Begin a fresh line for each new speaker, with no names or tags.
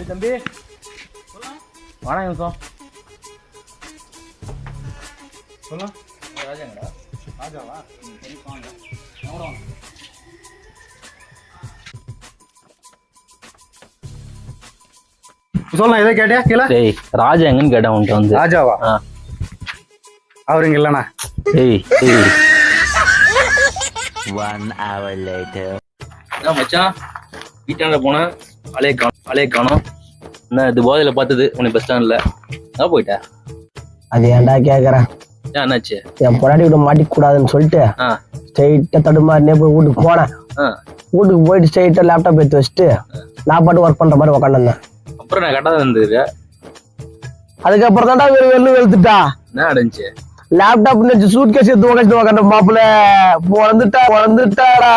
தம்பி வணக்கம் சொல்ல ராஜாங்கடா ராஜாவா சொல்ல இதை கேட்டியா கீழே
ராஜா எங்கன்னு கேட்டேன் உன்கிட்ட வந்து.
ராஜாவா அவரு இங்க இல்லண்ணா.
மச்சான் வீட்டாண்ட போனேன் அலைய காணோம். என்ன இது போதையில பார்த்தது உன்னை பஸ் ஸ்டாண்ட்ல அதான் போயிட்டேன்.
அது ஏன்டா கேக்குறேன்?
என்னாச்சு?
என் பொண்டாட்டி விட மாட்டிக்க கூடாதுன்னு சொல்லிட்டு ஸ்ட்ரைட்டா தடுமாறினே போய் வீட்டுக்கு போனேன். வீட்டுக்கு போயிட்டு ஸ்ட்ரைட்டா லேப்டாப் எடுத்து வச்சுட்டு நான் பாட்டு ஒர்க் பண்ற மாதிரி உட்காந்துருந்தேன்.
அப்புறம் நான் கரெக்டா இருந்தது.
அதுக்கப்புறம் தான்டா வெளுத்துட்டா.
என்ன அடைஞ்சு
லேப்டாப் சூட் கேஸ் எடுத்து உட்காந்து மாப்பிள்ள வந்துட்டாடா.